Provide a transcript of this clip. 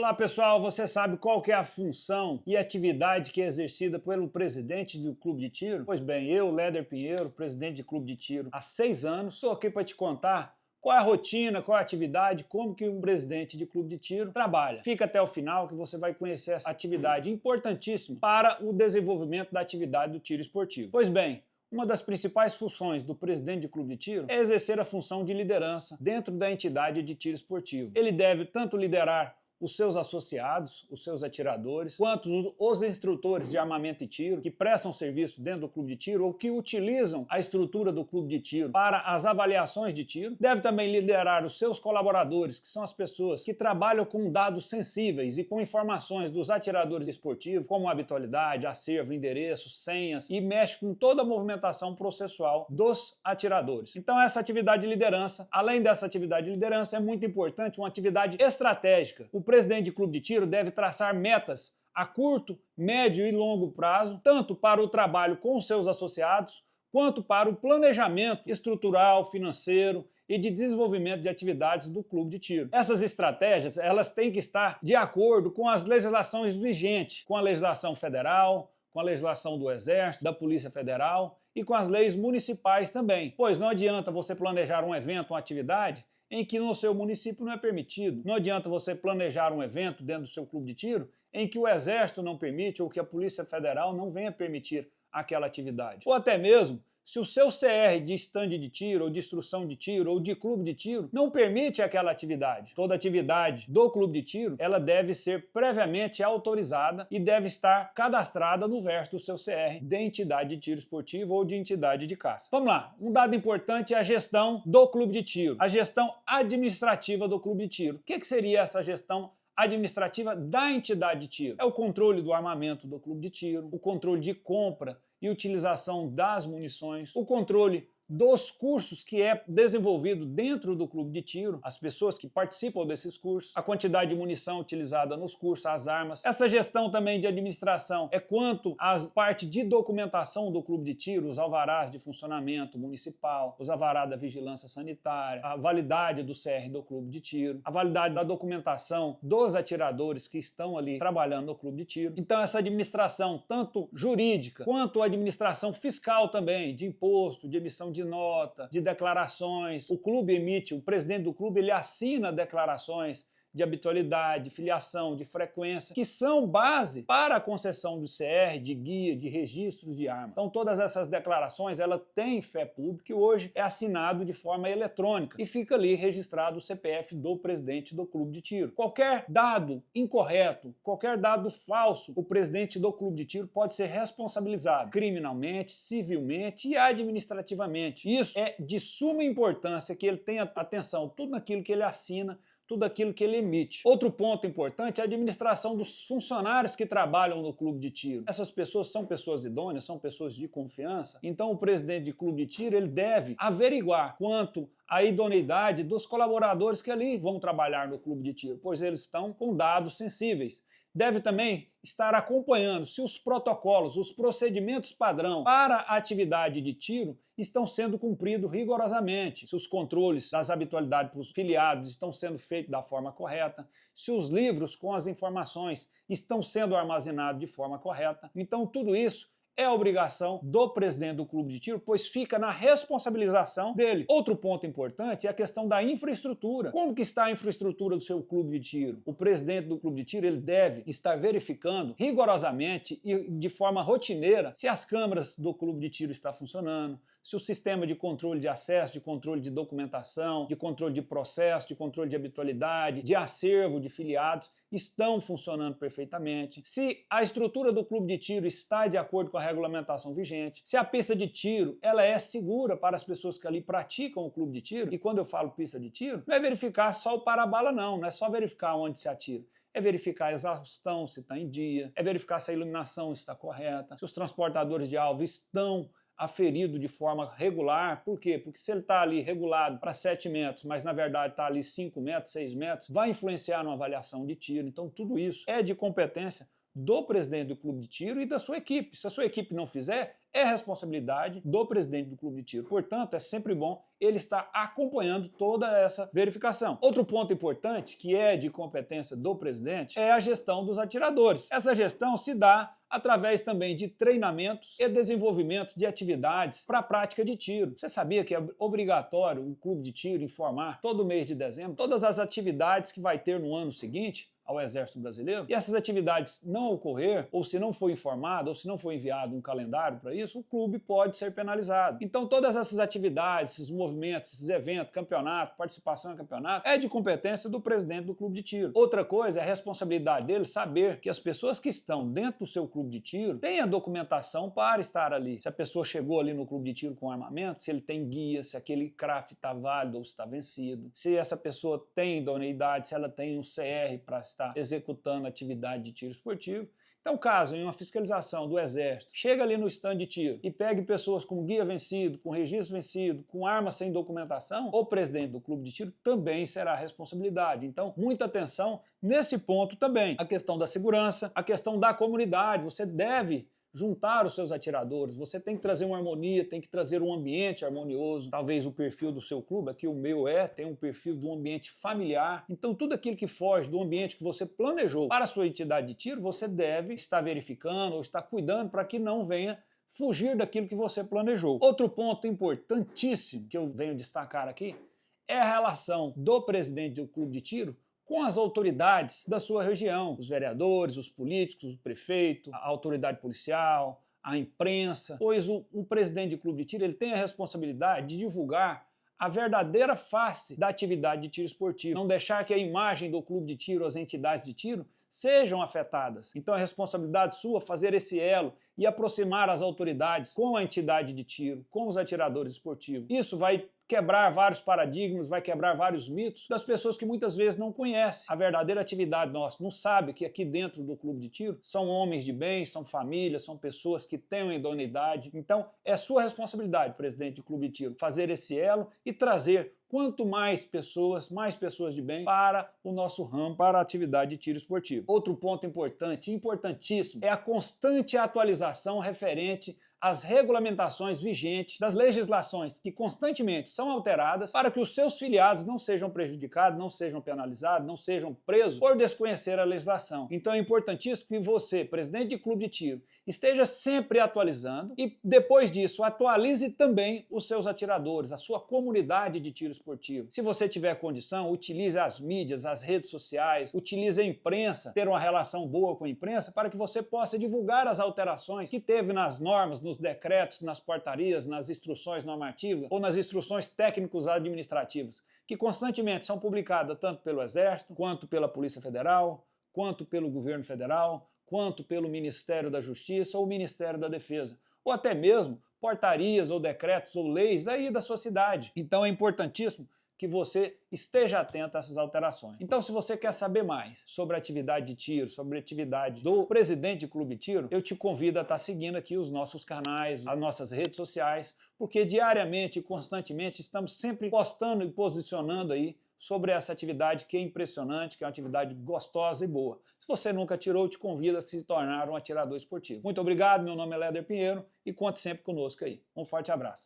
Olá pessoal, você sabe qual que é a função e atividade que é exercida pelo presidente do clube de tiro? Pois bem, eu, Léder Pinheiro, presidente de clube de tiro há 6 anos, estou aqui para te contar qual é a rotina, qual é a atividade, como que um presidente de clube de tiro trabalha. Fica até o final que você vai conhecer essa atividade importantíssima para o desenvolvimento da atividade do tiro esportivo. Pois bem, uma das principais funções do presidente de clube de tiro é exercer a função de liderança dentro da entidade de tiro esportivo. Ele deve tanto liderar os seus associados, os seus atiradores, quanto os instrutores de armamento e tiro que prestam serviço dentro do clube de tiro ou que utilizam a estrutura do clube de tiro para as avaliações de tiro. Deve também liderar os seus colaboradores, que são as pessoas que trabalham com dados sensíveis e com informações dos atiradores esportivos, como habitualidade, acervo, endereço, senhas, e mexe com toda a movimentação processual dos atiradores. Então essa atividade de liderança, além dessa atividade de liderança, é muito importante uma atividade estratégica. O presidente de clube de tiro deve traçar metas a curto, médio e longo prazo, tanto para o trabalho com os seus associados, quanto para o planejamento estrutural, financeiro e de desenvolvimento de atividades do clube de tiro. Essas estratégias, elas têm que estar de acordo com as legislações vigentes, com a legislação federal, com a legislação do Exército, da Polícia Federal e com as leis municipais também. Pois não adianta você planejar um evento, uma atividade, em que no seu município não é permitido. Não adianta você planejar um evento dentro do seu clube de tiro em que o Exército não permite ou que a Polícia Federal não venha permitir aquela atividade. Ou até mesmo, se o seu CR de estande de tiro, ou de instrução de tiro, ou de clube de tiro, não permite aquela atividade. Toda atividade do clube de tiro, ela deve ser previamente autorizada e deve estar cadastrada no verso do seu CR de entidade de tiro esportivo ou de entidade de caça. Vamos lá, um dado importante é a gestão do clube de tiro, a gestão administrativa do clube de tiro. O que seria essa gestão administrativa da entidade de tiro? É o controle do armamento do clube de tiro, o controle de compra e utilização das munições, o controle dos cursos que é desenvolvido dentro do clube de tiro, as pessoas que participam desses cursos, a quantidade de munição utilizada nos cursos, as armas. Essa gestão também de administração é quanto à parte de documentação do clube de tiro, os alvarás de funcionamento municipal, os alvarás da vigilância sanitária, a validade do CR do clube de tiro, a validade da documentação dos atiradores que estão ali trabalhando no clube de tiro. Então essa administração, tanto jurídica quanto a administração fiscal também, de imposto, de emissão de nota, de declarações. O clube emite, o presidente do clube, ele assina declarações de habitualidade, de filiação, de frequência, que são base para a concessão do CR, de guia, de registros de arma. Então todas essas declarações, ela tem fé pública e hoje é assinado de forma eletrônica e fica ali registrado o CPF do presidente do clube de tiro. Qualquer dado incorreto, qualquer dado falso, o presidente do clube de tiro pode ser responsabilizado criminalmente, civilmente e administrativamente. Isso é de suma importância que ele tenha atenção tudo naquilo que ele assina, tudo aquilo que ele emite. Outro ponto importante é a administração dos funcionários que trabalham no clube de tiro. Essas pessoas são pessoas idôneas, são pessoas de confiança, então o presidente de clube de tiro ele deve averiguar quanto à idoneidade dos colaboradores que ali vão trabalhar no clube de tiro, pois eles estão com dados sensíveis. Deve também estar acompanhando se os protocolos, os procedimentos padrão para a atividade de tiro estão sendo cumpridos rigorosamente, se os controles das habitualidades para os filiados estão sendo feitos da forma correta, se os livros com as informações estão sendo armazenados de forma correta. Então tudo isso é obrigação do presidente do clube de tiro, pois fica na responsabilização dele. Outro ponto importante é a questão da infraestrutura. Como que está a infraestrutura do seu clube de tiro? O presidente do clube de tiro ele deve estar verificando rigorosamente e de forma rotineira se as câmeras do clube de tiro estão funcionando, se o sistema de controle de acesso, de controle de documentação, de controle de processo, de controle de habitualidade, de acervo de filiados estão funcionando perfeitamente, se a estrutura do clube de tiro está de acordo com a regulamentação vigente, se a pista de tiro ela é segura para as pessoas que ali praticam o clube de tiro. E quando eu falo pista de tiro, não é verificar só o para-bala não é só verificar onde se atira. É verificar a exaustão se está em dia, é verificar se a iluminação está correta, se os transportadores de alvo estão aferido de forma regular. Por quê? Porque se ele está ali regulado para 7 metros, mas na verdade está ali 5 metros, 6 metros, vai influenciar numa avaliação de tiro. Então tudo isso é de competência do presidente do clube de tiro e da sua equipe. Se a sua equipe não fizer, é responsabilidade do presidente do clube de tiro. Portanto, é sempre bom ele estar acompanhando toda essa verificação. Outro ponto importante, que é de competência do presidente, é a gestão dos atiradores. Essa gestão se dá através também de treinamentos e desenvolvimentos de atividades para a prática de tiro. Você sabia que é obrigatório o clube de tiro informar todo mês de dezembro todas as atividades que vai ter no ano seguinte ao Exército Brasileiro? E essas atividades não ocorrer, ou se não for informado, ou se não for enviado um calendário para isso, o clube pode ser penalizado. Então todas essas atividades, esses movimentos, esses eventos, campeonato, participação em campeonato, é de competência do presidente do clube de tiro. Outra coisa é a responsabilidade dele saber que as pessoas que estão dentro do seu clube de tiro têm a documentação para estar ali. Se a pessoa chegou ali no clube de tiro com armamento, se ele tem guia, se aquele CRAF está válido ou está vencido, se essa pessoa tem idoneidade, se ela tem um CR para estar executando atividade de tiro esportivo. Então, caso em uma fiscalização do Exército chega ali no stand de tiro e pegue pessoas com guia vencido, com registro vencido, com arma sem documentação, o presidente do clube de tiro também será a responsabilidade. Então, muita atenção nesse ponto também. A questão da segurança, a questão da comunidade, você deve juntar os seus atiradores, você tem que trazer uma harmonia, tem que trazer um ambiente harmonioso, talvez o perfil do seu clube, aqui o meu tem um perfil de um ambiente familiar, então tudo aquilo que foge do ambiente que você planejou para a sua entidade de tiro, você deve estar verificando ou estar cuidando para que não venha fugir daquilo que você planejou. Outro ponto importantíssimo que eu venho destacar aqui é a relação do presidente do clube de tiro com as autoridades da sua região, os vereadores, os políticos, o prefeito, a autoridade policial, a imprensa, pois o presidente de clube de tiro ele tem a responsabilidade de divulgar a verdadeira face da atividade de tiro esportivo, não deixar que a imagem do clube de tiro, as entidades de tiro, sejam afetadas. Então é responsabilidade sua fazer esse elo e aproximar as autoridades com a entidade de tiro, com os atiradores esportivos. Isso vai quebrar vários paradigmas, vai quebrar vários mitos das pessoas que muitas vezes não conhecem a verdadeira atividade nossa, não sabe que aqui dentro do clube de tiro são homens de bem, são famílias, são pessoas que têm uma idoneidade. Então é sua responsabilidade, presidente de clube de tiro, fazer esse elo e trazer quanto mais pessoas de bem para o nosso ramo, para a atividade de tiro esportivo. Outro ponto importante, importantíssimo, é a constante atualização referente às regulamentações vigentes das legislações que constantemente são alteradas para que os seus filiados não sejam prejudicados, não sejam penalizados, não sejam presos por desconhecer a legislação. Então é importantíssimo que você, presidente de clube de tiro, esteja sempre atualizando e depois disso atualize também os seus atiradores, a sua comunidade de tiro esportivo. Se você tiver condição, utilize as mídias, as redes sociais, utilize a imprensa, ter uma relação boa com a imprensa para que você possa divulgar as alterações que teve nas normas, nos decretos, nas portarias, nas instruções normativas ou nas instruções técnicos administrativas, que constantemente são publicadas tanto pelo Exército, quanto pela Polícia Federal, quanto pelo Governo Federal, quanto pelo Ministério da Justiça ou Ministério da Defesa, ou até mesmo portarias ou decretos ou leis aí da sua cidade. Então é importantíssimo que você esteja atento a essas alterações. Então, se você quer saber mais sobre a atividade de tiro, sobre a atividade do presidente de clube de tiro, eu te convido a estar seguindo aqui os nossos canais, as nossas redes sociais, porque diariamente e constantemente estamos sempre postando e posicionando aí sobre essa atividade que é impressionante, que é uma atividade gostosa e boa. Se você nunca atirou, eu te convido a se tornar um atirador esportivo. Muito obrigado, meu nome é Léder Pinheiro e conte sempre conosco aí. Um forte abraço.